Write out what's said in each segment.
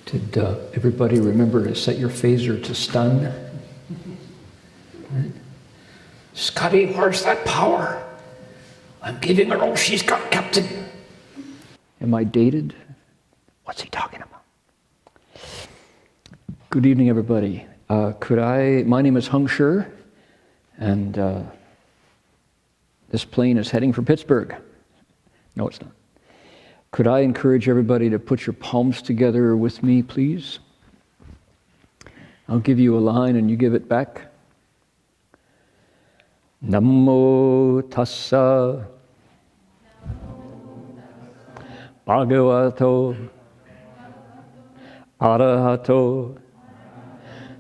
Did everybody remember to set your phaser to stun? Right? Scotty, where's that power? I'm giving her all she's got, Captain. Am I dated? What's he talking about? Good evening, everybody. My name is Hung Shi, and this plane is heading for Pittsburgh. No, it's not. Could I encourage everybody to put your palms together with me, please? I'll give you a line and you give it back. Namo tassa bhagavato arahato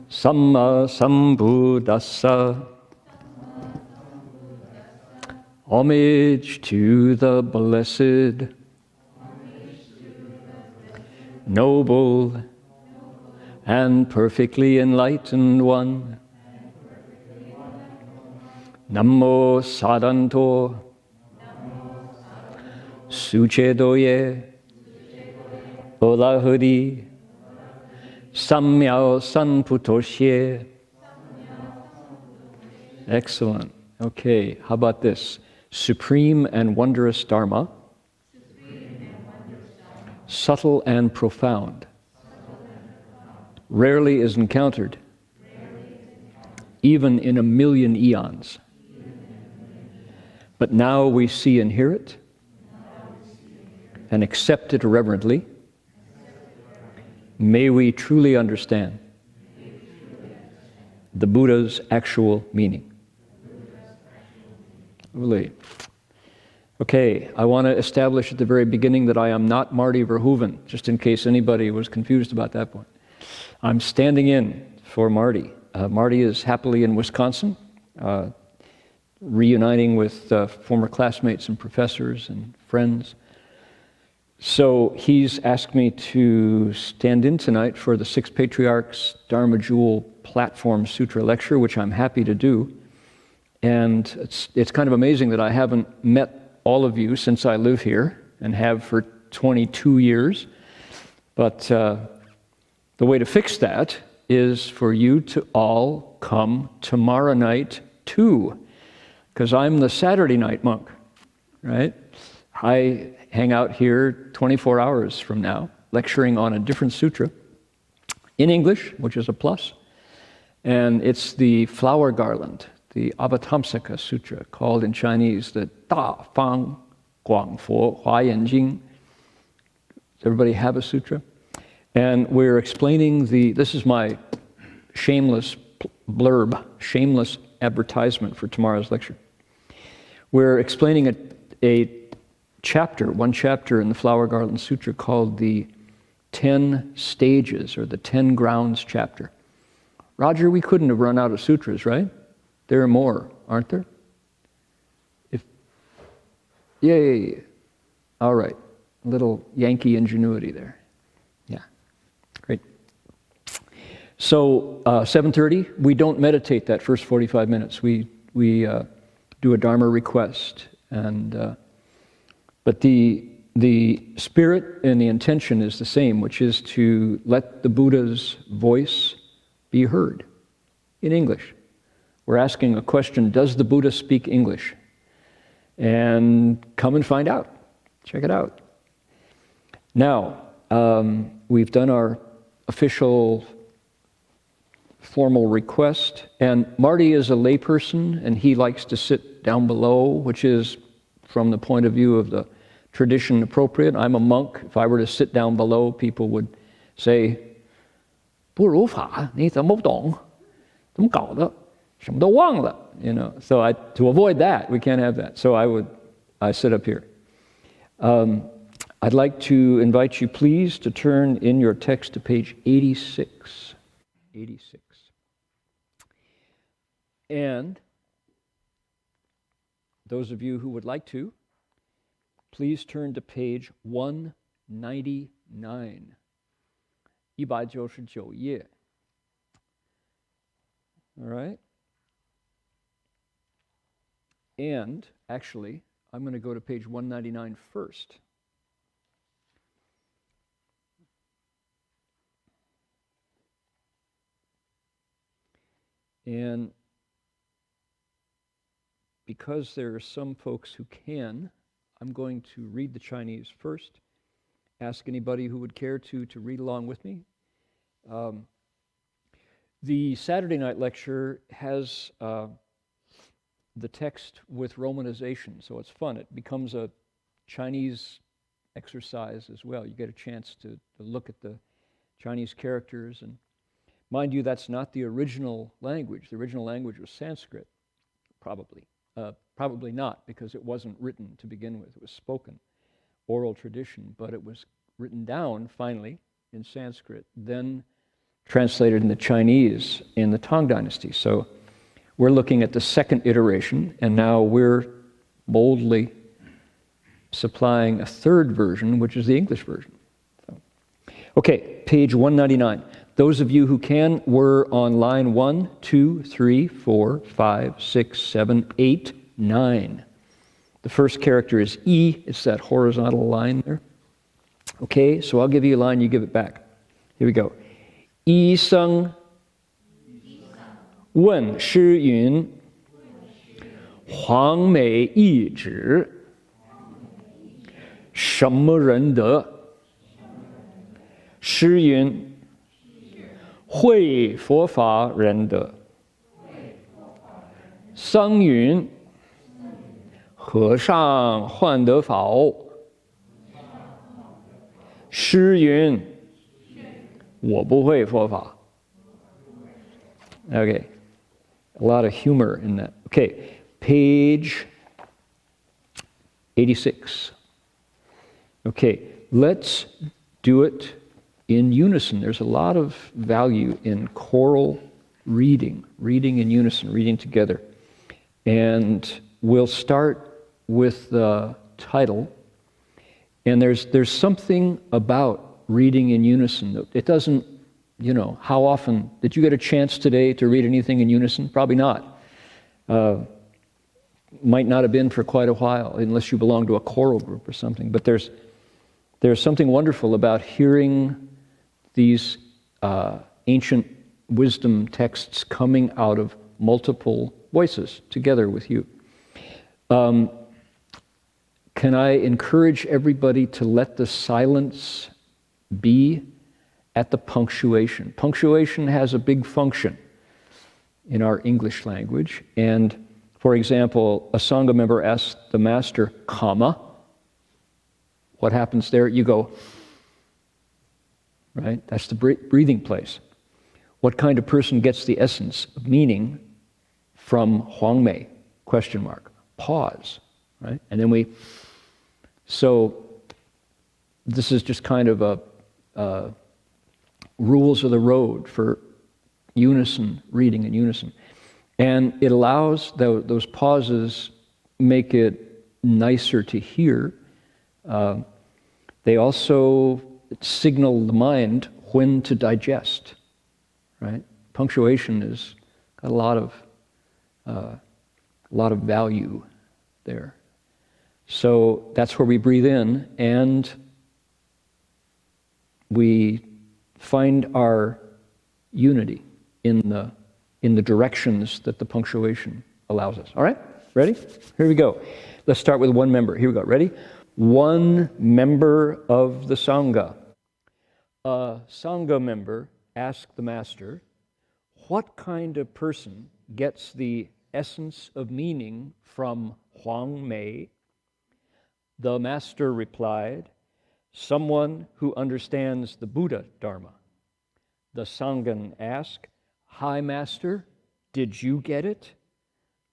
samma sambuddhassa. Homage to the blessed, noble, and perfectly enlightened one. Namo Sadanto Suchedoye Olahuri Samyao Sanputoshe. Excellent. Okay, how about this? Supreme and wondrous Dharma. Subtle and profound. Rarely is encountered, even in a million eons. But now we see and hear it, and accept it reverently. May we truly understand the Buddha's actual meaning. Really. Okay, I want to establish at the very beginning that I am not Marty Verhoeven, just in case anybody was confused about that point. I'm standing in for Marty. Marty is happily in Wisconsin, reuniting with former classmates and professors and friends. So he's asked me to stand in tonight for the Sixth Patriarch's Dharma Jewel Platform Sutra lecture, which I'm happy to do. And it's kind of amazing that I haven't met all of you since I live here and have for 22 years. But the way to fix that is for you to all come tomorrow night too, because I'm the Saturday night monk, right? I hang out here 24 hours from now, lecturing on a different sutra in English, which is a plus. And it's the flower garland, the Avatamsaka Sutra, called in Chinese the Da Fang Guang Fo Hua Yan Jing. Does everybody have a sutra? And we're explaining this is my shameless blurb, shameless advertisement for tomorrow's lecture. We're explaining one chapter in the Flower Garland Sutra called the 10 Stages, or the 10 Grounds chapter. Roger, we couldn't have run out of sutras, right? There are more, aren't there? Yeah. All right. A little Yankee ingenuity there. Yeah. Great. So 7:30, we don't meditate that first 45 minutes. We do a Dharma request, but the spirit and the intention is the same, which is to let the Buddha's voice be heard in English. We're asking a question: does the Buddha speak English? And come and find out. Check it out. Now, we've done our official formal request, and Marty is a layperson, and he likes to sit down below, which is, from the point of view of the tradition, appropriate. I'm a monk. If I were to sit down below, people would say, 不如法，你怎么不懂？怎么搞的？什么都忘了, So to avoid that, we can't have that. So I sit up here. I'd like to invite you, please, to turn in your text to page 86. 86. And those of you who would like to, please turn to page 199. 199页. All right? And actually, I'm going to go to page 199 first. And because there are some folks who can, I'm going to read the Chinese first. Ask anybody who would care to read along with me. The Saturday night lecture has the text with romanization, so it's fun. It becomes a Chinese exercise as well. You get a chance to look at the Chinese characters, and mind you, that's not the original language. The original language was Sanskrit, probably. Probably not, because it wasn't written to begin with. It was spoken, oral tradition, but it was written down, finally, in Sanskrit, then translated into Chinese in the Tang Dynasty. So we're looking at the second iteration, and now we're boldly supplying a third version, which is the English version. So, okay, page 199. Those of you who can, we're on line 1, 2, 3, 4, 5, 6, 7, 8, 9. The first character is E. It's that horizontal line there. Okay, so I'll give you a line, you give it back. Here we go. 医生问诗云黄梅一指什么人得诗云会佛法人得僧云和尚患得法诗云我不会佛法 Okay, a lot of humor in that. Okay, page 86. Okay, let's do it in unison. There's a lot of value in choral reading in unison, reading together. And we'll start with the title. And there's something about reading in unison. It doesn't, how often, did you get a chance today to read anything in unison? Probably not. Might not have been for quite a while, unless you belong to a choral group or something. But there's something wonderful about hearing these ancient wisdom texts coming out of multiple voices together with you. Can I encourage everybody to let the silence be at the punctuation? Punctuation has a big function in our English language. And for example, a Sangha member asks the master, comma. What happens there? You go, right? That's the breathing place. What kind of person gets the essence of meaning from Huang Mei? Question mark. Pause, right? And then so this is just kind of a rules of the road for unison, reading in unison. And it allows, those pauses make it nicer to hear. They also signal the mind when to digest, right? Punctuation has got a lot of value there. So that's where we breathe in and we find our unity in the directions that the punctuation allows us. All right? Ready? Here we go. Let's start with one member. Here we go. Ready? One member of the Sangha. A Sangha member asked the master, what kind of person gets the essence of meaning from Huang Mei? The master replied, someone who understands the Buddha Dharma. The Sangha asked, Hi, Master, did you get it?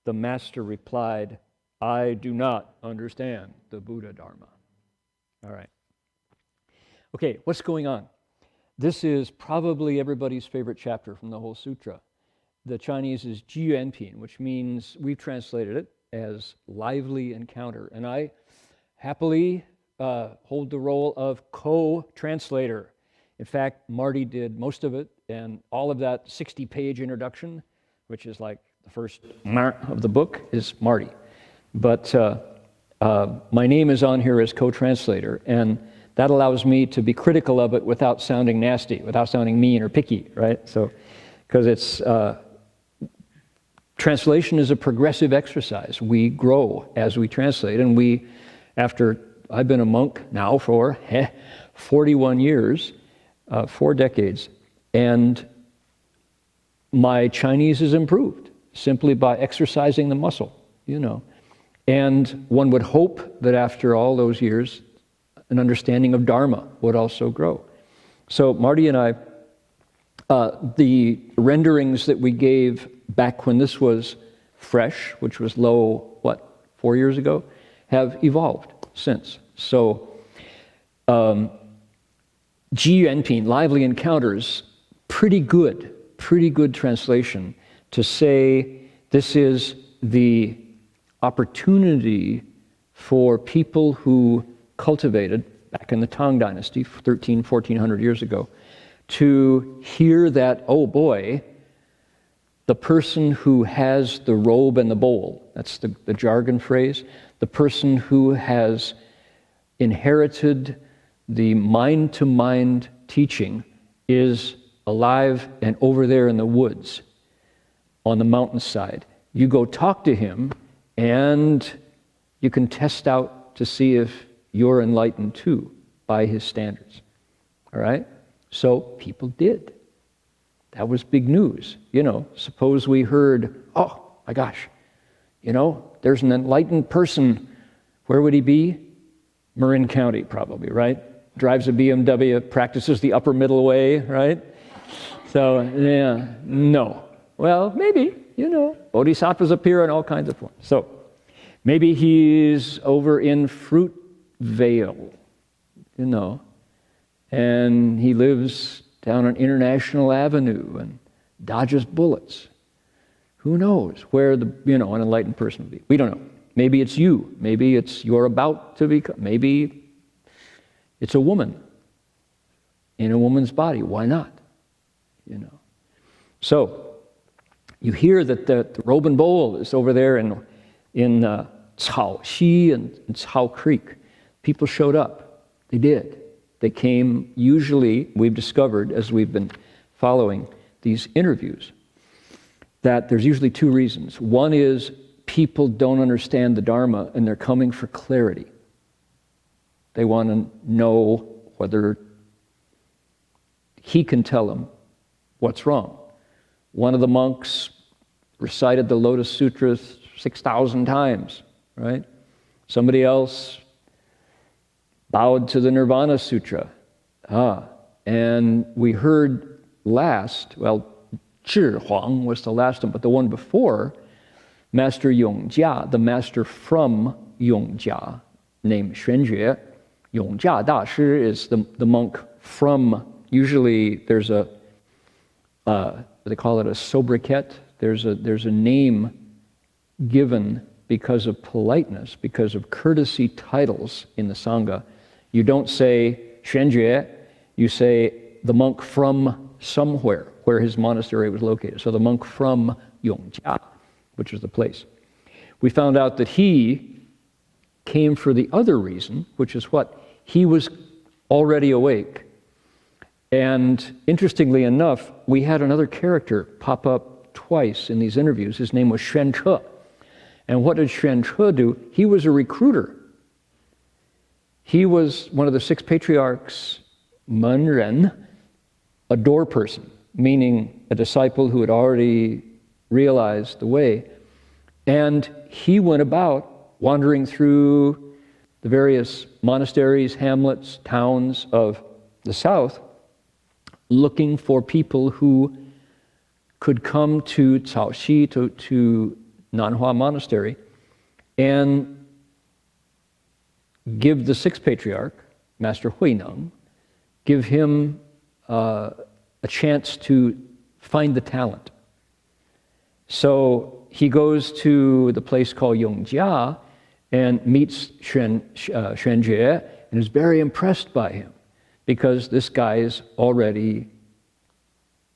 The master replied, I do not understand the Buddha Dharma. All right. Okay, what's going on? This is probably everybody's favorite chapter from the whole sutra. The Chinese is Jiyuanpin, which means we've translated it as lively encounter. And I happily hold the role of co-translator. In fact, Marty did most of it, and all of that 60-page introduction, which is like the first of the book, is Marty. But my name is on here as co-translator, and that allows me to be critical of it without sounding nasty, without sounding mean or picky, right? So, because it's translation is a progressive exercise. We grow as we translate, and I've been a monk now for 41 years, 4 decades, and my Chinese has improved simply by exercising the muscle, And one would hope that after all those years, an understanding of Dharma would also grow. So Marty and I, the renderings that we gave back when this was fresh, which was low, 4 years ago, have evolved since. So, Ji Yuanping, Lively Encounters, pretty good translation to say this is the opportunity for people who cultivated, back in the Tang Dynasty, 1400 years ago, to hear that, oh boy, the person who has the robe and the bowl, that's the jargon phrase, the person who has inherited the mind-to-mind teaching is alive and over there in the woods on the mountainside. You go talk to him and you can test out to see if you're enlightened too by his standards. All right? So people did. That was big news. Suppose we heard, oh my gosh, there's an enlightened person. Where would he be? Marin County, probably, right? Drives a BMW, practices the upper middle way, right? So, yeah, no. Well, maybe, bodhisattvas appear in all kinds of forms. So, maybe he's over in Fruitvale, and he lives down on International Avenue and dodges bullets. Who knows where an enlightened person would be? We don't know. Maybe it's you. Maybe you're about to become. Maybe it's a woman in a woman's body. Why not? So you hear that the robe and bowl is over there in Cao Xi and Cao Creek. People showed up. They did. They came, usually, we've discovered as we've been following these interviews, that there's usually 2 reasons. One is people don't understand the Dharma and they're coming for clarity. They want to know whether he can tell them what's wrong. One of the monks recited the Lotus Sutra 6,000 times, right? Somebody else bowed to the Nirvana Sutra. And we heard last, Zhi Huang was the last one, but the one before, Master Yongjia, the master from Yongjia, named Xuanjue. Yongjia Dashi is the monk from, usually there's they call it a sobriquet. There's a name given because of politeness, because of courtesy titles in the Sangha. You don't say Xuanjue, you say the monk from somewhere, where his monastery was located. So the monk from Yongjia, which is the place. We found out that he came for the other reason, which is what? He was already awake. And interestingly enough, we had another character pop up twice in these interviews. His name was Xuan Che. And what did Xuan Che do? He was a recruiter. He was one of the 6 patriarchs, Men Ren, a door person, meaning a disciple who had already realized the way. And he went about wandering through the various monasteries, hamlets, towns of the south, looking for people who could come to Cao Xi, to Nanhua Monastery, and give the 6th Patriarch, Master Hui Neng, give him a chance to find the talent. So he goes to the place called Yongjia and meets Xuanjue and is very impressed by him because this guy is already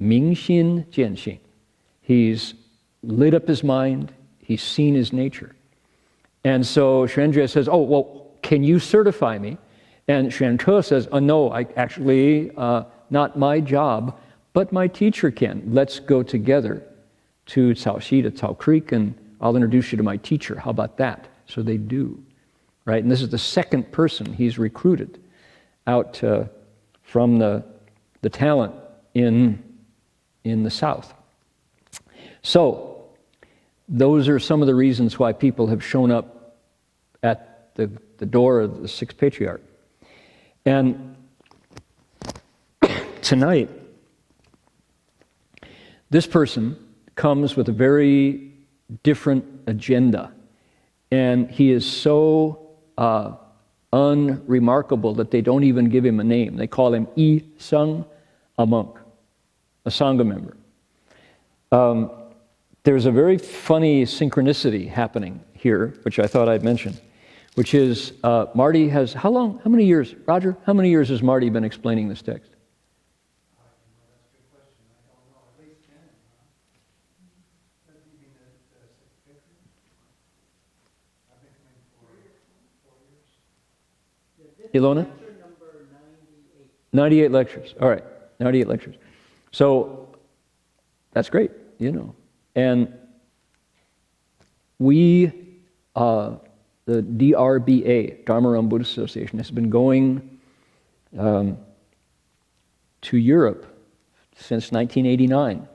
Mingxin Jianxin. He's lit up his mind, he's seen his nature. And so Xuanjue says, oh, well, can you certify me? And Xuan Che says, no, I actually, not my job, but my teacher can. Let's go together to Caoxi, to Cao Creek, and I'll introduce you to my teacher. How about that? So they do, right? And this is the second person he's recruited out from the talent in the South. So those are some of the reasons why people have shown up at the door of the Sixth Patriarch. And tonight, this person comes with a very different agenda. And he is so unremarkable that they don't even give him a name. They call him Yi Sung, a monk, a Sangha member. There's a very funny synchronicity happening here, which I thought I'd mention, which is Marty has, how many years, Roger, how many years has Marty been explaining this text? Ilona? 98 lectures. All right, 98 lectures. So that's great, And we, the DRBA, Dharma Ram Buddhist Association, has been going to Europe since 1989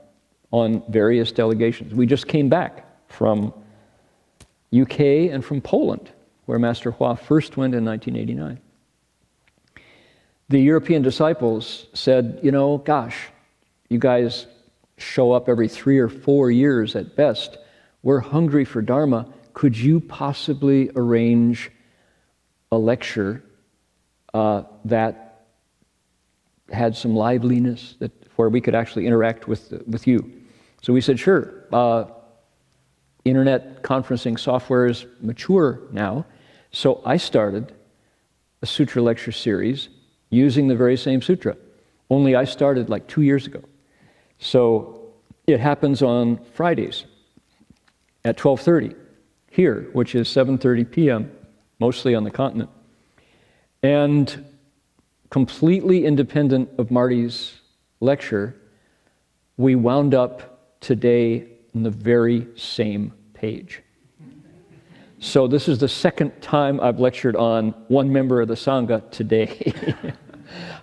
on various delegations. We just came back from UK and from Poland, where Master Hua first went in 1989. The European disciples said, gosh, you guys show up every 3 or 4 years at best. We're hungry for Dharma. Could you possibly arrange a lecture that had some liveliness, where we could actually interact with you? So we said, sure. Internet conferencing software is mature now. So I started a sutra lecture series using the very same sutra. Only I started like 2 years ago. So it happens on Fridays at 12:30 here, which is 7:30 p.m., mostly on the continent. And completely independent of Marty's lecture, we wound up today on the very same page. So this is the second time I've lectured on one member of the Sangha today.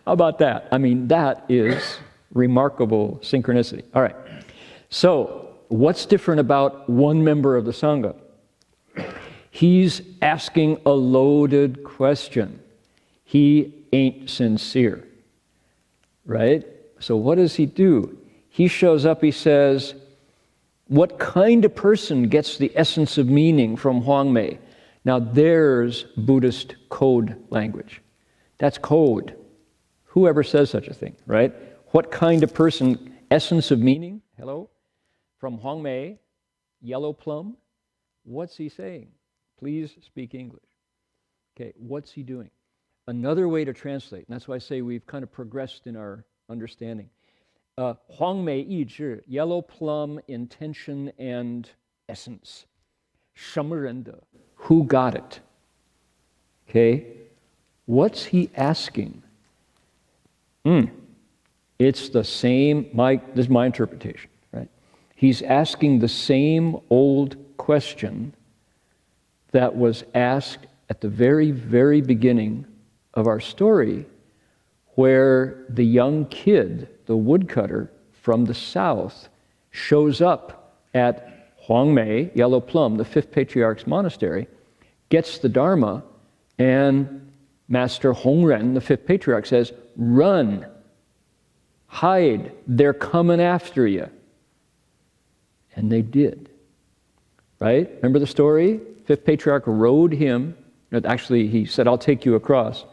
How about that? I mean, that is remarkable synchronicity. All right. So what's different about one member of the Sangha? He's asking a loaded question. He ain't sincere, right? So what does he do? He shows up, he says, what kind of person gets the essence of meaning from Huangmei? Now there's Buddhist code language. That's code. Whoever says such a thing, right? What kind of person, essence of meaning? Hello? From Huangmei, yellow plum. What's he saying? Please speak English. Okay, what's he doing? Another way to translate, and that's why I say we've kind of progressed in our understanding. Huangmei yi zhi, yellow plum, intention and essence. 什么人的? Who got it? Okay, what's he asking? It's the same, this is my interpretation, right? He's asking the same old question that was asked at the very, very beginning of our story, where the young kid, the woodcutter from the south, shows up at Huangmei, Yellow Plum, the Fifth Patriarch's monastery, gets the Dharma, and Master Hongren, the Fifth Patriarch, says, run, hide, they're coming after you. And they did, right? Remember the story? Fifth Patriarch rode him, actually he said, I'll take you across.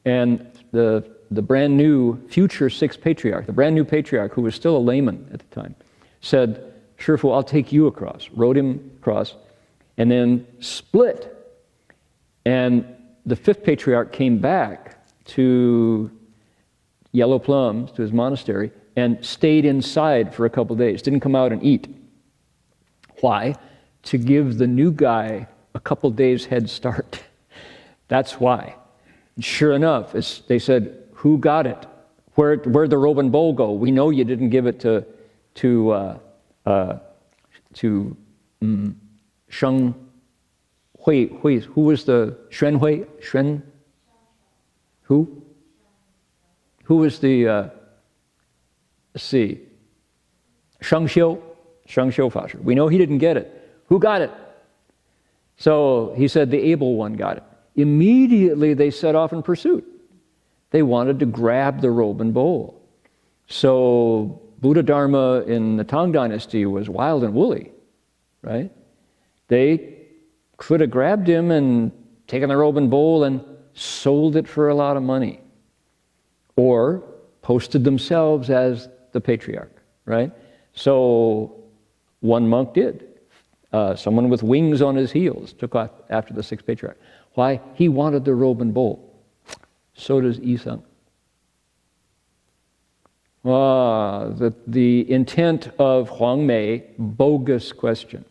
And the brand new future Sixth Patriarch, the brand new Patriarch, who was still a layman at the time, said, Shifu, I'll take you across. Rode him across, and then split. And the Fifth Patriarch came back to Yellow Plums, to his monastery, and stayed inside for a couple of days, didn't come out and eat. Why? To give the new guy a couple days head start. That's why. Sure enough, they said, who got it? Where'd the robe and bowl go? We know you didn't give it to to Sheng Hui, who was the Xuan Hui? Xuan? Who? Who was the, let's see, Sheng Xiu Fasher. We know he didn't get it. Who got it? So he said the able one got it. Immediately they set off in pursuit. They wanted to grab the robe and bowl. So Buddha Dharma in the Tang Dynasty was wild and woolly, right? They could have grabbed him and taken the robe and bowl and sold it for a lot of money, or posted themselves as the patriarch, right? So one monk did. Someone with wings on his heels took off after the sixth patriarch. Why? He wanted the robe and bowl. So does Yi-Sung. The intent of Huang Mei, bogus question.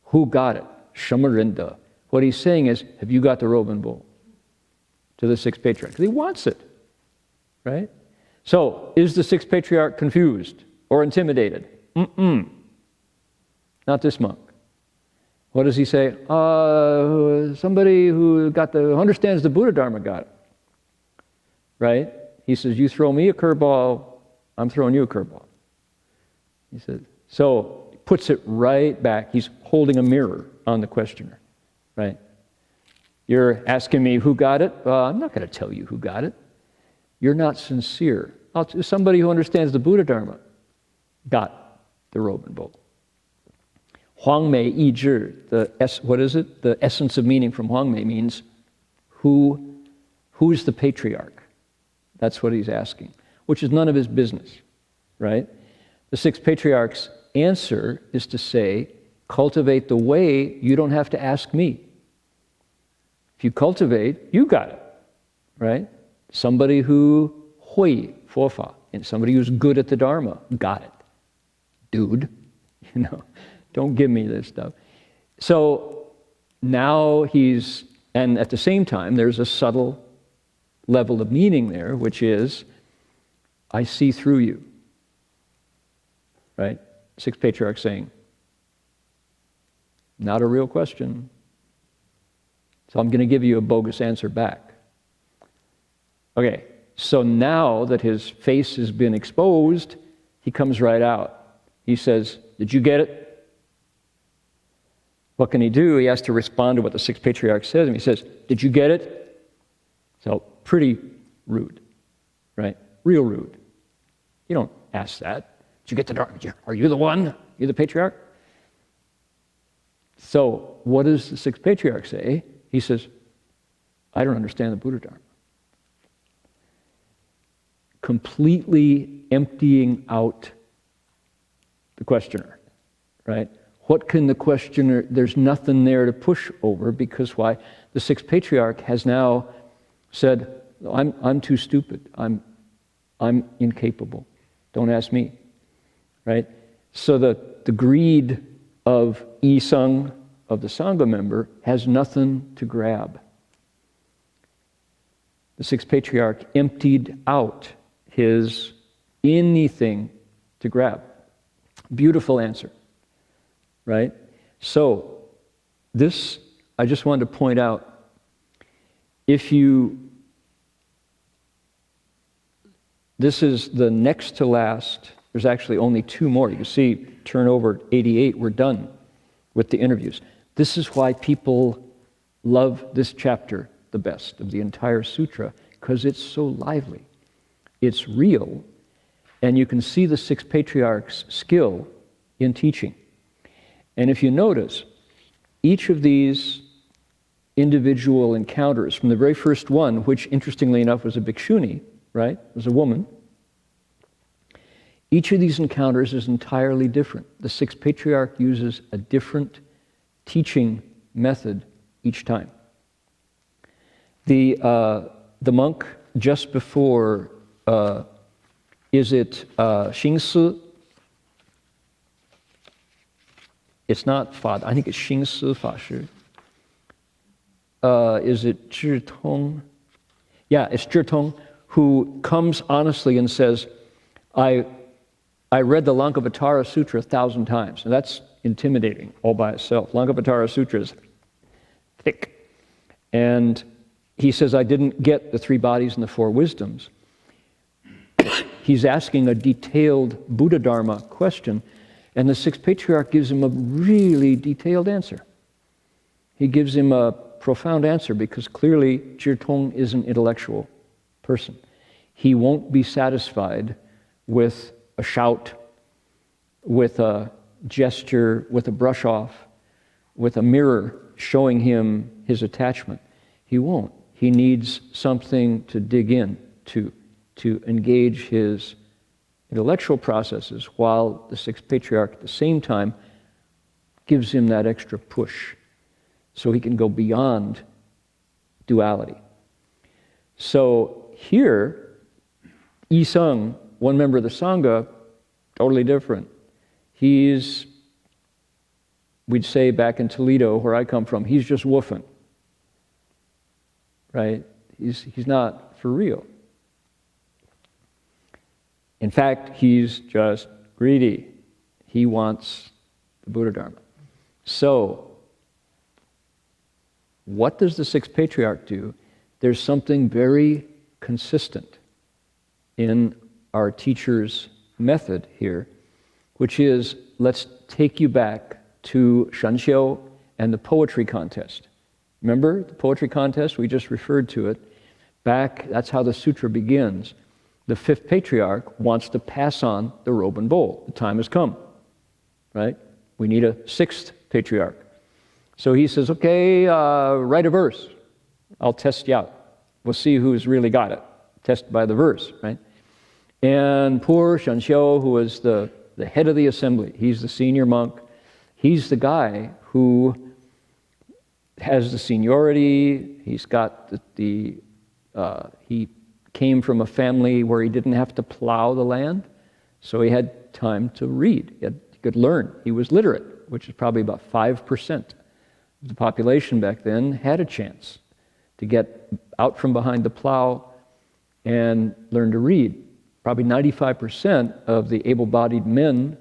Who got it? Shemarinda. What he's saying is, have you got the robe and bowl? To the sixth patriarch. He wants it, right? So, is the sixth patriarch confused or intimidated? Not this monk. What does he say? Somebody who understands the Buddha Dharma got it, right? He says, you throw me a curveball, I'm throwing you a curveball. He said, so puts it right back. He's holding a mirror on the questioner, right? You're asking me who got it? I'm not going to tell you who got it. You're not sincere. Somebody who understands the Buddha Dharma got the robe and bowl. Huang Mei Yi Zhi, what is it? The essence of meaning from Huang Mei means who's the patriarch? That's what he's asking, which is none of his business, right? The sixth patriarch's answer is to say, cultivate the way, you don't have to ask me. If you cultivate, you got it, right? Somebody who hui, fofa, and somebody who's good at the Dharma, got it. Dude, don't give me this stuff. So now and at the same time, there's a subtle level of meaning there, which is, I see through you, right? Sixth patriarch saying, not a real question. So I'm going to give you a bogus answer back. Okay, so now that his face has been exposed, he comes right out. He says, did you get it? What can he do? He has to respond to what the sixth patriarch says. And he says, did you get it? So pretty rude, right? Real rude. You don't ask that. Did you get the Dharma? Are you the one? You the patriarch? So what does the sixth patriarch say? He says, I don't understand the Buddha Dharma. Completely emptying out the questioner, right? What can the questioner, there's nothing there to push over, because why? The sixth patriarch has now said, I'm too stupid. I'm incapable. Don't ask me, right? So the greed of Yi-Sung, of the Sangha member, has nothing to grab. The sixth patriarch emptied out his anything to grab. Beautiful answer, right? So this, I just wanted to point out, this is the next to last. There's actually only two more. You can see, turn over 88, we're done with the interviews. This is why people love this chapter the best of the entire sutra, because it's so lively. It's real, and you can see the sixth patriarch's skill in teaching. And if you notice, each of these individual encounters, from the very first one, which interestingly enough was a bhikshuni, right? It was a woman. Each of these encounters is entirely different. The sixth patriarch uses a different teaching method each time. The monk just before, is it Xingsi? It's not Fa, I think it's Xingsi Fa Shi. Is it Zhitong? Yeah, it's Zhitong, who comes honestly and says, I read the Lankavatara Sutra 1,000 times. And that's intimidating all by itself. Lankavatara Sutra is thick. And he says, I didn't get the 3 bodies and the 4 wisdoms. He's asking a detailed Buddha Dharma question, and the Sixth Patriarch gives him a really detailed answer. He gives him a profound answer because clearly Jirtong is an intellectual person. He won't be satisfied with a shout, with a gesture, with a brush off, with a mirror showing him his attachment. He won't. He needs something to dig in to engage his intellectual processes, while the Sixth Patriarch at the same time gives him that extra push so he can go beyond duality. So here, Yi Sung, one member of the Sangha, totally different. He's, we'd say back in Toledo, where I come from, he's just woofing, right? He's not for real. In fact, he's just greedy. He wants the Buddha Dharma. So, what does the Sixth Patriarch do? There's something very consistent in our teacher's method here, which is, let's take you back to Shanxiu and the poetry contest. Remember the poetry contest? We just referred to it. Back, that's how the sutra begins. The Fifth Patriarch wants to pass on the robe and bowl. The time has come, right? We need a Sixth Patriarch. So he says, okay, write a verse. I'll test you out. We'll see who's really got it. Test by the verse, right? And poor Shanxiu, who is the head of the assembly, he's the senior monk. He's the guy who has the seniority. He's got he came from a family where he didn't have to plow the land, so he had time to read. He could learn. He was literate, which is probably about 5% of the population back then had a chance to get out from behind the plow and learn to read. Probably 95% of the able-bodied men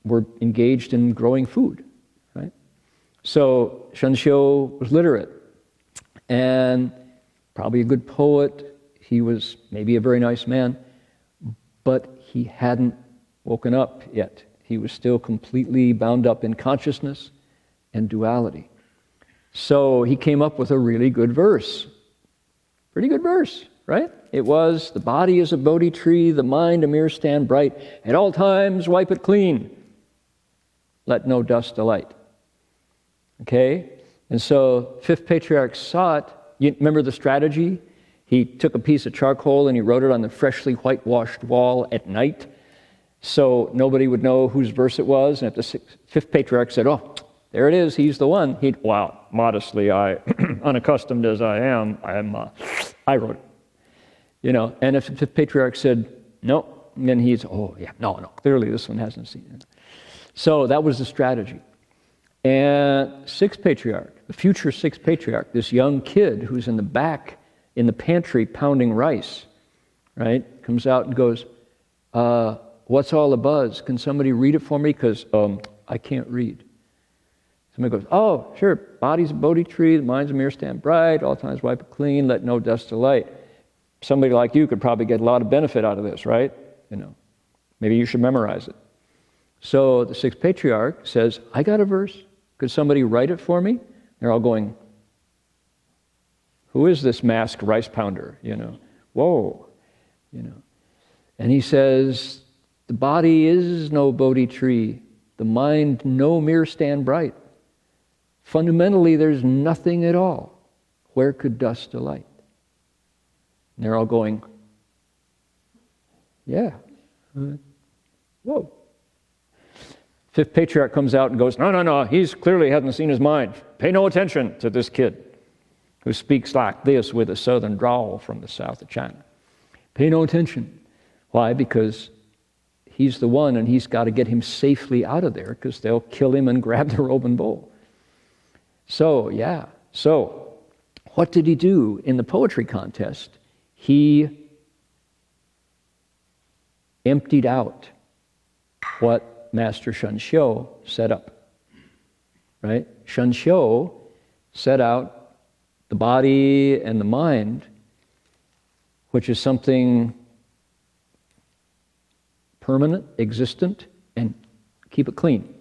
were engaged in growing food, right? So Shanxiu was literate and probably a good poet. He was maybe a very nice man, but he hadn't woken up yet. He was still completely bound up in consciousness and duality. So he came up with a really good verse. Pretty good verse, right? It was, the body is a Bodhi tree, the mind a mirror stand bright. At all times wipe it clean. Let no dust alight. Okay? And so Fifth Patriarch saw it. You remember the strategy? He took a piece of charcoal and he wrote it on the freshly whitewashed wall at night so nobody would know whose verse it was. And if the Fifth Patriarch said, oh, there it is, he's the one, wow, modestly, unaccustomed as I am, I wrote it. You know, and if the Fifth Patriarch said, no, then he's, oh, yeah, no, clearly this one hasn't seen it. So that was the strategy. And Sixth Patriarch, the future Sixth Patriarch, this young kid who's in the back in the pantry pounding rice, right, comes out and goes, what's all the buzz? Can somebody read it for me? Because I can't read. Somebody goes, oh, sure, body's a Bodhi tree, the mind's a mirror stand bright, all times wipe it clean, let no dust alight. Somebody like you could probably get a lot of benefit out of this, right? You know, maybe you should memorize it. So the Sixth Patriarch says, I got a verse. Could somebody write it for me? They're all going, who is this masked rice pounder? You know, whoa, you know. And he says, the body is no Bodhi tree, the mind no mirror stand bright. Fundamentally, there's nothing at all. Where could dust alight? And they're all going, yeah. Whoa. Fifth Patriarch comes out and goes, no, he's clearly hasn't seen his mind. Pay no attention to this kid who speaks like this with a southern drawl from the south of China. Pay no attention. Why? Because he's the one and he's got to get him safely out of there because they'll kill him and grab the robe and bowl. So, what did he do in the poetry contest? He emptied out what what Master Shen Xiu set up, right? Shen Xiu set out the body and the mind, which is something permanent, existent, and keep it clean.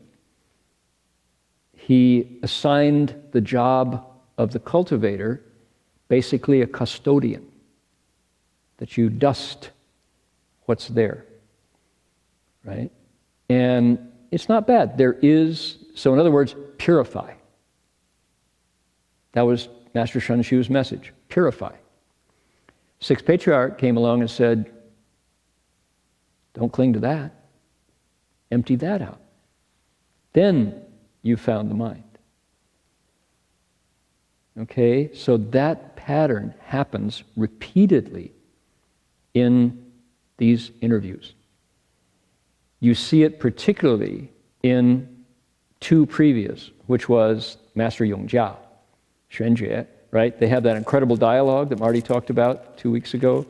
He assigned the job of the cultivator, basically a custodian, that you dust what's there, right? And it's not bad. So in other words, purify. That was Master Shen Xiu's message, purify. Sixth Patriarch came along and said, don't cling to that. Empty that out. Then you found the mind. Okay, so that pattern happens repeatedly in these interviews. You see it particularly in two previous, which was Master Yongjia, Xuanjue, right? They have that incredible dialogue that Marty talked about 2 weeks ago,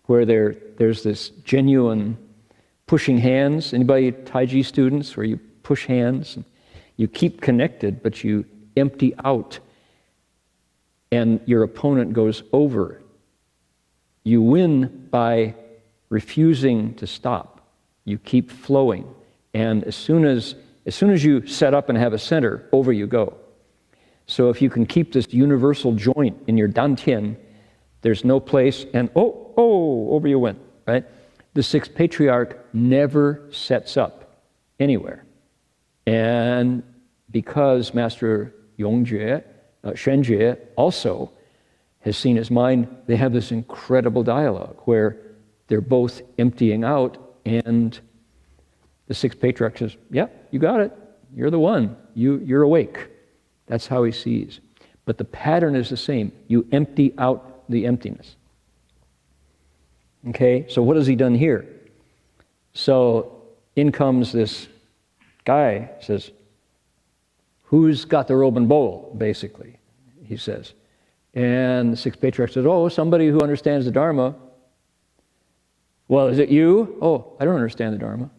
where there's this genuine pushing hands. Anybody Taiji students, where you push hands, and you keep connected, but you empty out, and your opponent goes over. You win by refusing to stop. You keep flowing, and as soon as you set up and have a center, over you go. So if you can keep this universal joint in your dantian, there's no place, and over you went, right? The Sixth Patriarch never sets up anywhere. And because Master Yongjue, Xuanjue also has seen his mind, they have this incredible dialogue where they're both emptying out, and the Sixth Patriarch says, yeah, you got it. You're the one. You're awake. That's how he sees. But the pattern is the same. You empty out the emptiness. Okay, so what has he done here? So in comes this guy, says, who's got the robe and bowl, basically, he says. And the Sixth Patriarch says, somebody who understands the Dharma. Well, is it you? Oh, I don't understand the Dharma.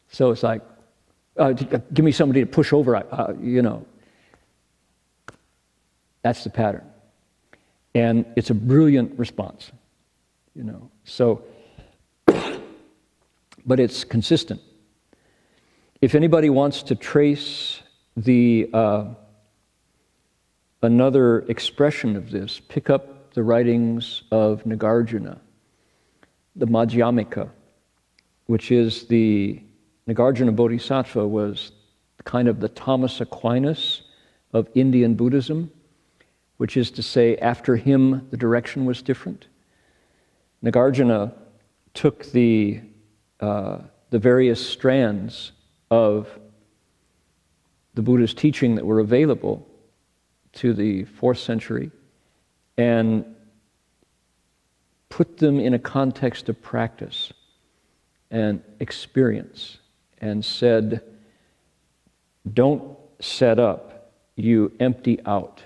So it's like, give me somebody to push over, That's the pattern. And it's a brilliant response, So, but it's consistent. If anybody wants to trace another expression of this, pick up the writings of Nagarjuna, the Madhyamika, which is Nagarjuna Bodhisattva was kind of the Thomas Aquinas of Indian Buddhism, which is to say, after him, the direction was different. Nagarjuna took the various strands of the Buddha's teaching that were available to the 4th century and put them in a context of practice and experience, and said, don't set up, you empty out,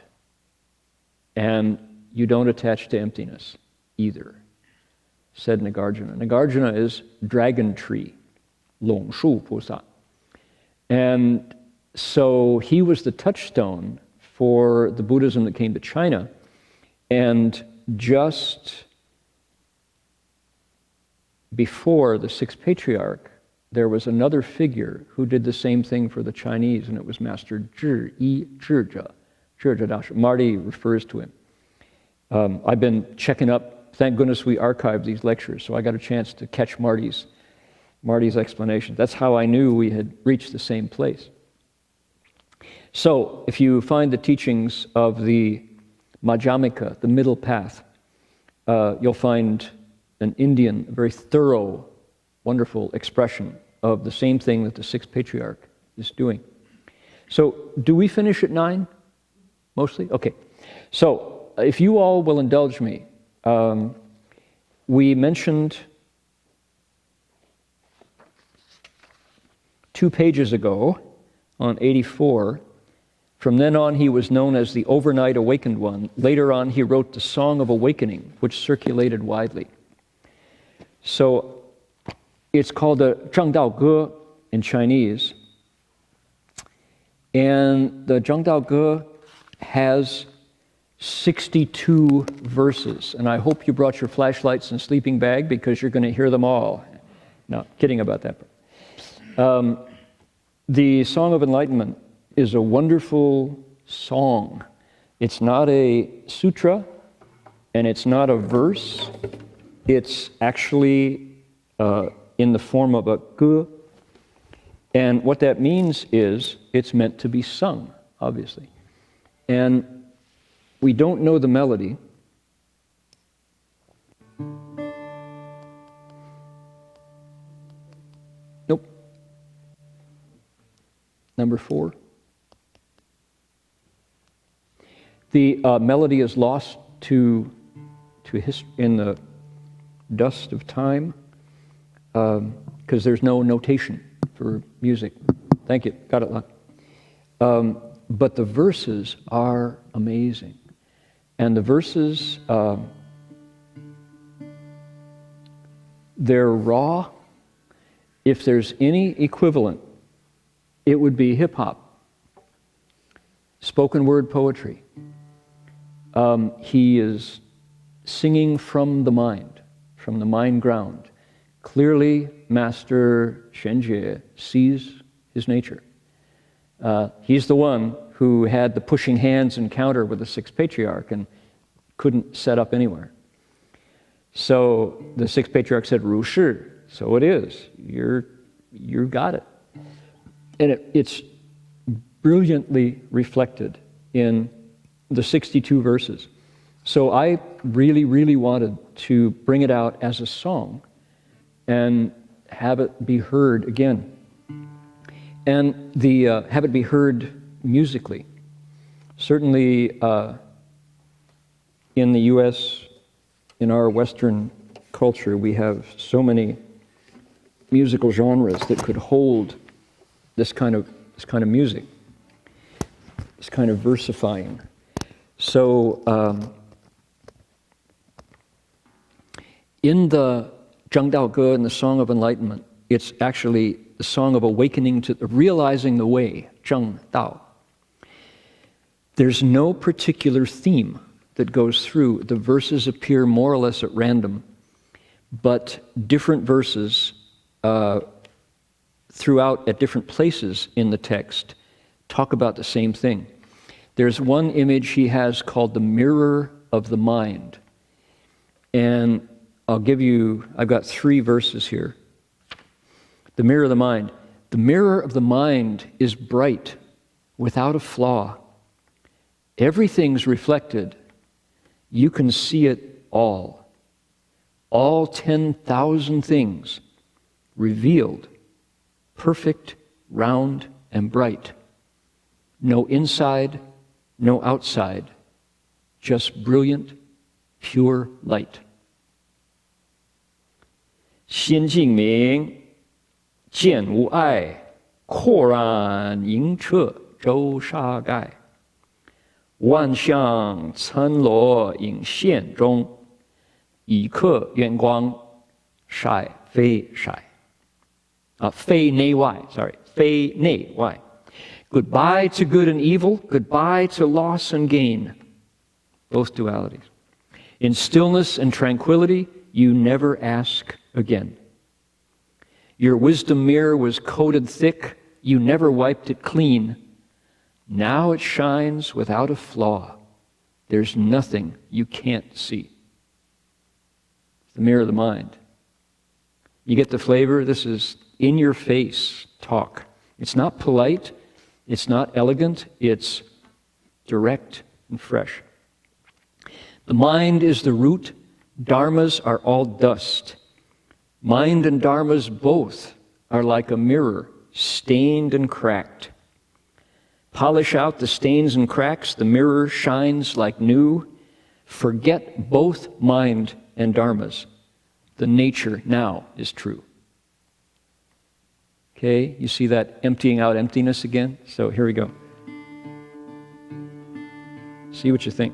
and you don't attach to emptiness either, said Nagarjuna. Nagarjuna is dragon tree, Long Shu Pusa. And so he was the touchstone for the Buddhism that came to China. And just before the Sixth Patriarch, there was another figure who did the same thing for the Chinese, and it was Master Zhi Yi Zhizhe Dashi. Marty refers to him. I've been checking up, thank goodness we archived these lectures, so I got a chance to catch Marty's explanation. That's how I knew we had reached the same place. So, if you find the teachings of the Madhyamika, the middle path, you'll find an Indian, a very thorough, wonderful expression of the same thing that the Sixth Patriarch is doing. So, do we finish at 9? Mostly? Okay. So, if you all will indulge me, we mentioned 2 pages ago on 84. From then on, he was known as the Overnight Awakened One. Later on, he wrote the Song of Awakening, which circulated widely. So it's called the Zhang Dao Ge, in Chinese. And the Zhangdao Ge has 62 verses. And I hope you brought your flashlights and sleeping bag because you're going to hear them all. No, kidding about that. The Song of Enlightenment is a wonderful song. It's not a sutra, and it's not a verse. It's actually in the form of a ge. And what that means is it's meant to be sung, obviously. And we don't know the melody. Nope. Number 4. The melody is lost to in the dust of time because there's no notation for music. Thank you. Got it, Lon. But the verses are amazing. And the verses, they're raw. If there's any equivalent, it would be hip-hop, spoken word poetry. He is singing from the mind ground. Clearly, Master Shenjie sees his nature. He's the one who had the pushing hands encounter with the Sixth Patriarch and couldn't set up anywhere. So the Sixth Patriarch said, Ru Shi, so it is. You got it. And it's brilliantly reflected in the 62 verses. So I really, really wanted to bring it out as a song and have it be heard again. And have it be heard musically. Certainly in the U.S., in our Western culture, we have so many musical genres that could hold this kind of music, this kind of versifying. So in the Zhangdao Ge and the Song of Enlightenment, it's actually the song of awakening to realizing the way, Zheng Dao. There's no particular theme that goes through. The verses appear more or less at random, but different verses throughout at different places in the text talk about the same thing. There's one image he has called the mirror of the mind. And I've got 3 verses here. The mirror of the mind. The mirror of the mind is bright, without a flaw. Everything's reflected. You can see it all. All 10,000 things revealed, perfect, round, and bright. No inside, no outside, just brilliant, pure light. 心净明，见无碍，豁然盈彻周沙盖。万象参罗影现中，以刻圆光，晒非晒。非内外, sorry, 非内外. Goodbye to good and evil, goodbye to loss and gain. Both dualities. In stillness and tranquility, you never ask again. Your wisdom mirror was coated thick, you never wiped it clean. Now it shines without a flaw. There's nothing you can't see. The mirror of the mind. You get the flavor? This is in your face talk. It's not polite, it's not elegant, it's direct and fresh. The mind is the root, dharmas are all dust. Mind and dharmas both are like a mirror, stained and cracked. Polish out the stains and cracks, the mirror shines like new. Forget both mind and dharmas. The nature now is true. Okay, you see that emptying out emptiness again? So here we go. See what you think.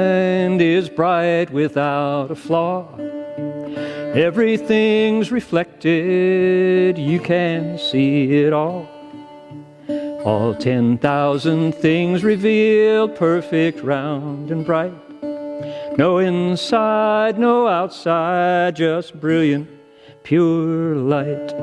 mind is bright without a flaw. Everything's reflected, you can see it all. All 10,000 things revealed, perfect, round, and bright. No inside, no outside, just brilliant, pure light.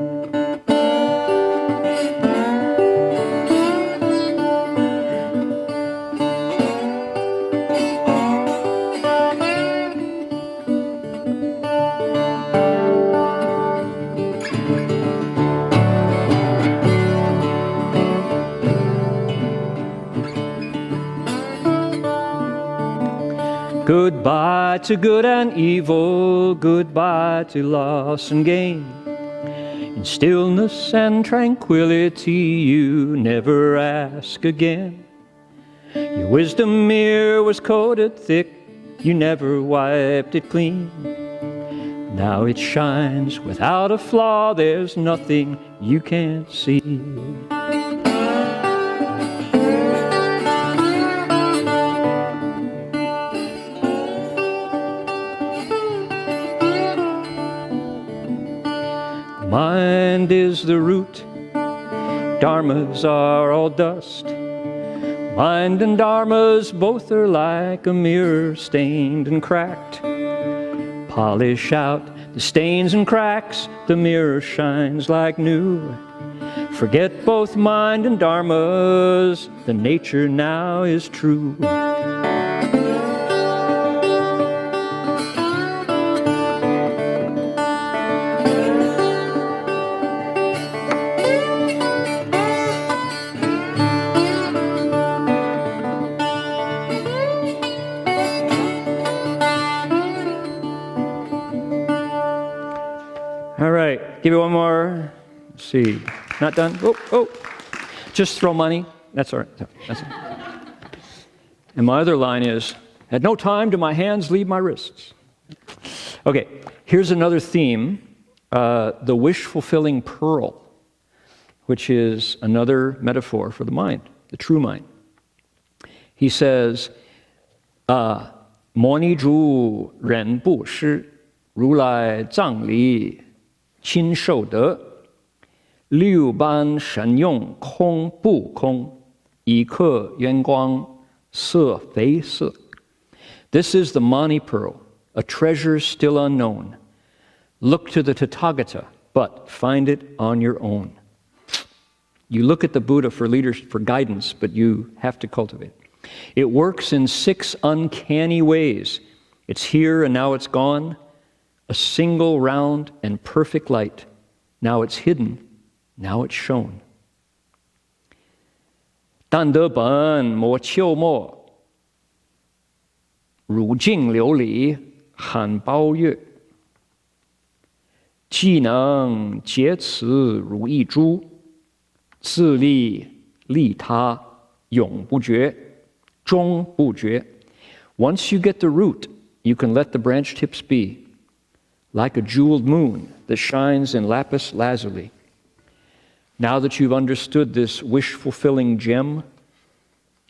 Goodbye to good and evil, goodbye to loss and gain. In stillness and tranquility, you never ask again. Your wisdom mirror was coated thick, you never wiped it clean. Now it shines without a flaw, there's nothing you can't see. Mind is the root, dharmas are all dust. Mind and dharmas both are like a mirror, stained and cracked. Polish out the stains and cracks, the mirror shines like new. Forget both mind and dharmas, the nature now is true. All right, give you one more. Let's see, not done. Oh, just throw money. That's all right. That's it. And my other line is, at no time do my hands leave my wrists. Okay, here's another theme, the wish-fulfilling pearl, which is another metaphor for the mind, the true mind. He says, 摩尼珠人不施，如来藏里亲受得，六般神用空不空，一刻圆光色非色。This is the Mani pearl, a treasure still unknown. Look to the Tathagata, but find it on your own. You look at the Buddha for leadership, for guidance, but you have to cultivate. It works in 6 uncanny ways. It's here and now it's gone. A single round and perfect light. Now it's hidden, now it's shown. 但得本莫秋末，如镜琉璃含宝月。既能结此如一珠，自利利他永不绝，终不绝。Once you get the root, you can let the branch tips be. Like a jeweled moon that shines in lapis lazuli. Now that you've understood this wish-fulfilling gem,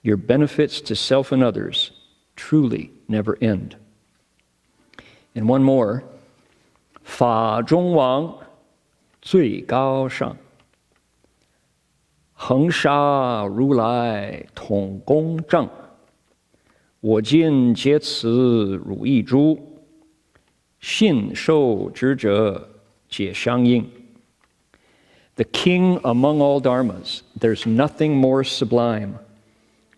your benefits to self and others truly never end. And one more, 法中王最高尚，恒沙如来统公正，我今结此如一珠。信受之者皆相应。The king among all dharmas, there's nothing more sublime,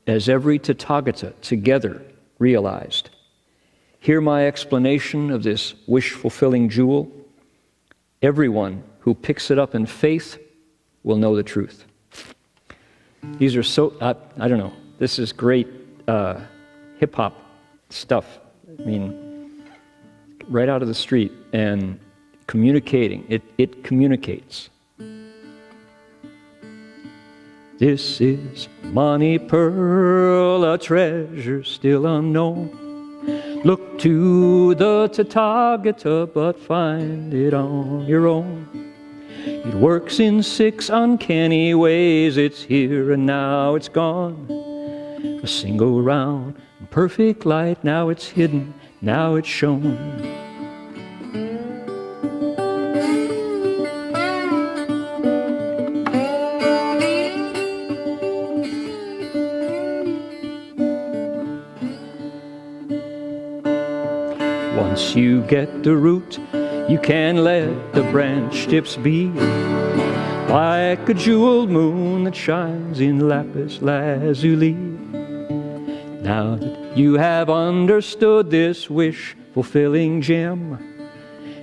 as every Tathagata together realized. Hear my explanation of this wish-fulfilling jewel. Everyone who picks it up in faith will know the truth. These are so, I don't know, this is great hip-hop stuff. I mean, right out of the street and communicating. It communicates. This is Mani pearl, a treasure still unknown. Look to the Tathagata, but find it on your own. It works in 6 uncanny ways. It's here and now it's gone. A single round, perfect light, now it's hidden, now it's shown. Once you get the root, you can let the branch tips be like a jeweled moon that shines in lapis lazuli. Now that you have understood this wish-fulfilling gem,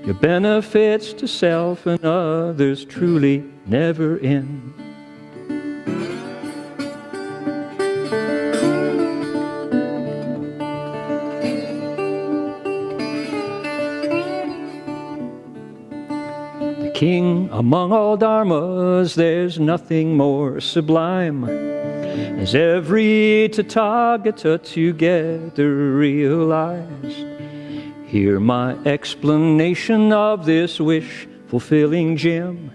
your benefits to self and others truly never end. King among all dharmas, there's nothing more sublime, as every Tathagata together realized. Hear my explanation of this wish-fulfilling gem.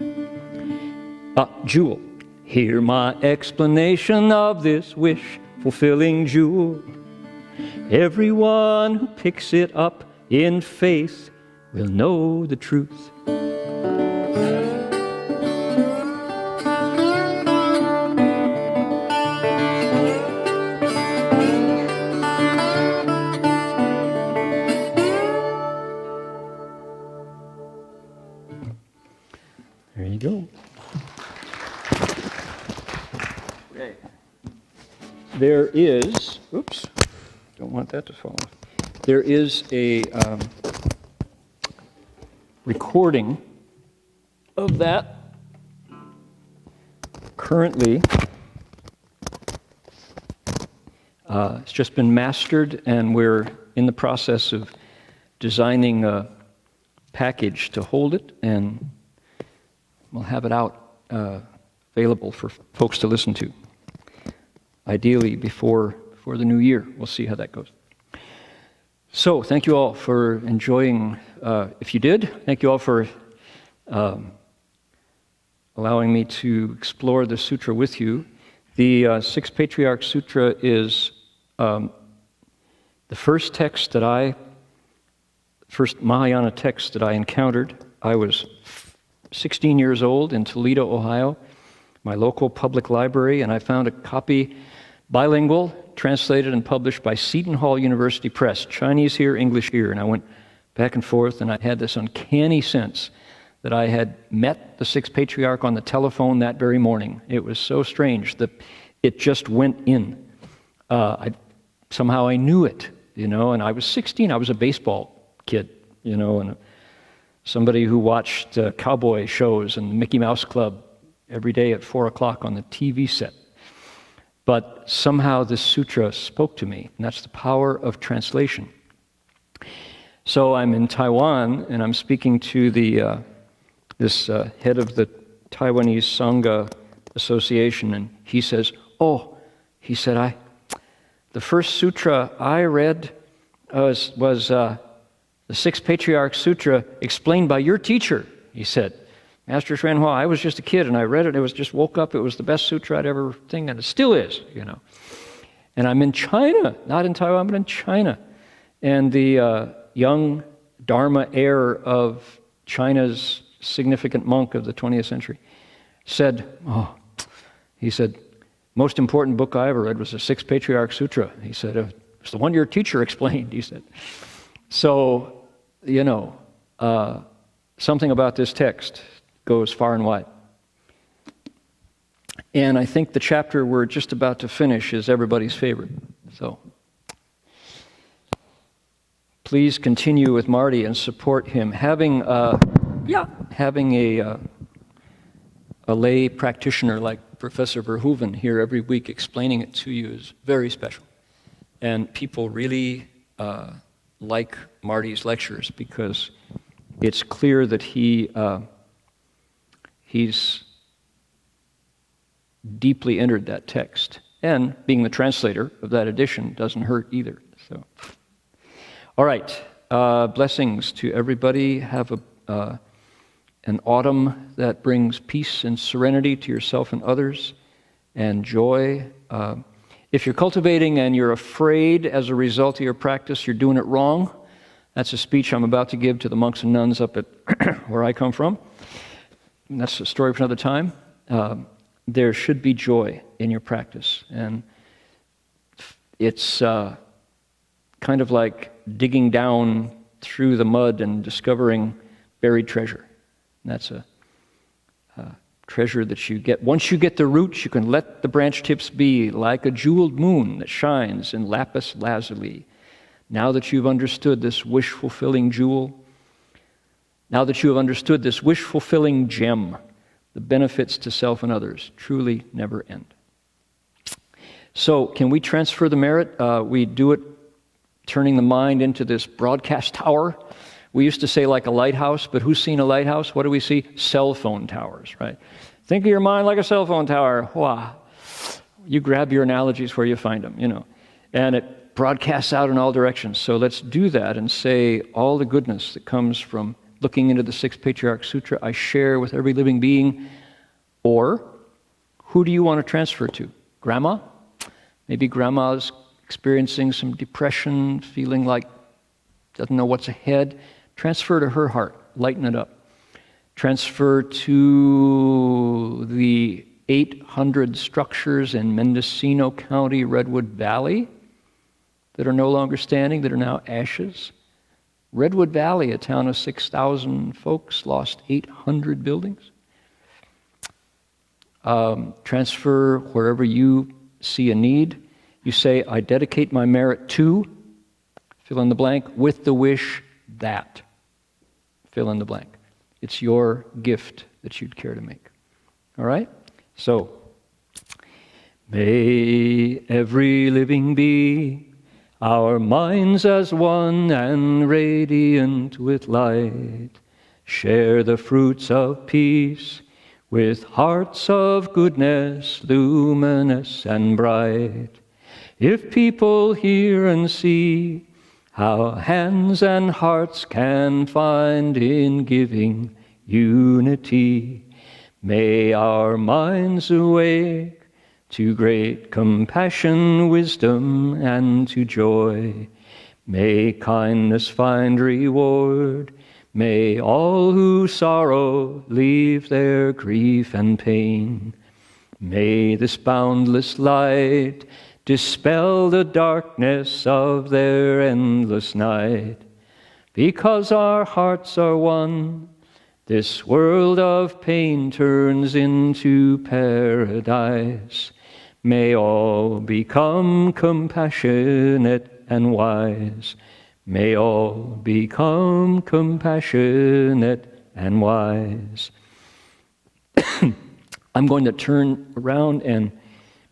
Jewel. Hear my explanation of this wish-fulfilling jewel. Everyone who picks it up in faith will know the truth. There you go. Okay. There is, oops, don't want that to fall off. There is a recording of that currently. It's just been mastered, and we're in the process of designing a package to hold it, and we'll have it out available for folks to listen to. Ideally before the new year. We'll see how that goes. So thank you all for enjoying. If you did, thank you all for allowing me to explore the sutra with you. The Sixth Patriarch Sutra is the first Mahayana text that I encountered. I was 16 years old in Toledo, Ohio, my local public library, and I found a copy, bilingual, translated and published by Seton Hall University Press, Chinese here, English here, and I went back and forth, and I had this uncanny sense that I had met the Sixth Patriarch on the telephone that very morning. It was so strange that it just went in. Somehow I knew it, and I was 16. I was a baseball kid, and somebody who watched cowboy shows and the Mickey Mouse Club every day at 4 o'clock on the TV set. But somehow this sutra spoke to me, and that's the power of translation. So I'm in Taiwan, and I'm speaking to this head of the Taiwanese Sangha Association, and he says, the first sutra I read was the Sixth Patriarch Sutra explained by your teacher, he said. Master Xuan Hua, I was just a kid and I read it. It was just woke up. It was the best sutra I'd ever seen, and it still is, And I'm in China, not in Taiwan, but in China. And the young Dharma heir of China's significant monk of the 20th century said, most important book I ever read was the Sixth Patriarch Sutra. He said, it's the one your teacher explained, he said. So, something about this text goes far and wide. And I think the chapter we're just about to finish is everybody's favorite. So, please continue with Marty and support him. Having a lay practitioner like Professor Verhoeven here every week explaining it to you is very special. And people really like Marty's lectures because it's clear that he's deeply entered that text. And being the translator of that edition doesn't hurt either. So, all right. Blessings to everybody. Have an autumn that brings peace and serenity to yourself and others, and joy. If you're cultivating and you're afraid as a result of your practice, you're doing it wrong. That's a speech I'm about to give to the monks and nuns up at where I come from. And that's a story for another time. There should be joy in your practice. And it's kind of like digging down through the mud and discovering buried treasure. And that's a treasure that you get. Once you get the roots, you can let the branch tips be like a jeweled moon that shines in lapis lazuli. Now that you've understood this wish-fulfilling jewel, now that you have understood this wish-fulfilling gem, the benefits to self and others truly never end. So, can we transfer the merit? We do it turning the mind into this broadcast tower. We used to say like a lighthouse, but who's seen a lighthouse? What do we see? Cell phone towers, right? Think of your mind like a cell phone tower. Wow. You grab your analogies where you find them, and it broadcasts out in all directions. So let's do that and say all the goodness that comes from looking into the Sixth Patriarch Sutra, I share with every living being. Or, who do you want to transfer to? Grandma? Maybe grandma's experiencing some depression, feeling like doesn't know what's ahead. Transfer to her heart, lighten it up. Transfer to the 800 structures in Mendocino County, Redwood Valley, that are no longer standing, that are now ashes. Redwood Valley, a town of 6,000 folks, lost 800 buildings. Transfer wherever you see a need. You say, I dedicate my merit to, fill in the blank, with the wish that, fill in the blank. It's your gift that you'd care to make. All right? So, may every living be our minds as one and radiant with light, share the fruits of peace with hearts of goodness, luminous and bright. If people hear and see how hands and hearts can find in giving unity, may our minds awake to great compassion, wisdom, and to joy. May kindness find reward. May all who sorrow leave their grief and pain. May this boundless light dispel the darkness of their endless night. Because our hearts are one, this world of pain turns into paradise. May all become compassionate and wise. May all become compassionate and wise. I'm going to turn around and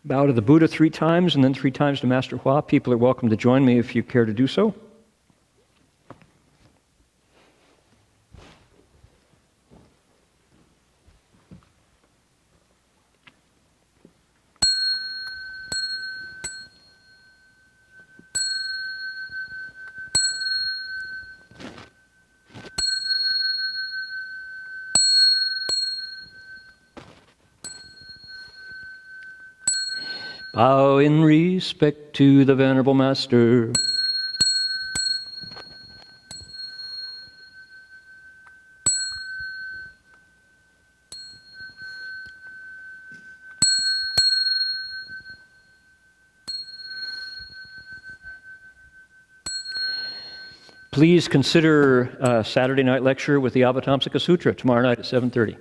bow to the Buddha 3 times and then 3 times to Master Hua. People are welcome to join me if you care to do so. Bow in respect to the Venerable Master. Please consider Saturday night lecture with the Avatamsaka Sutra tomorrow night at 7:30.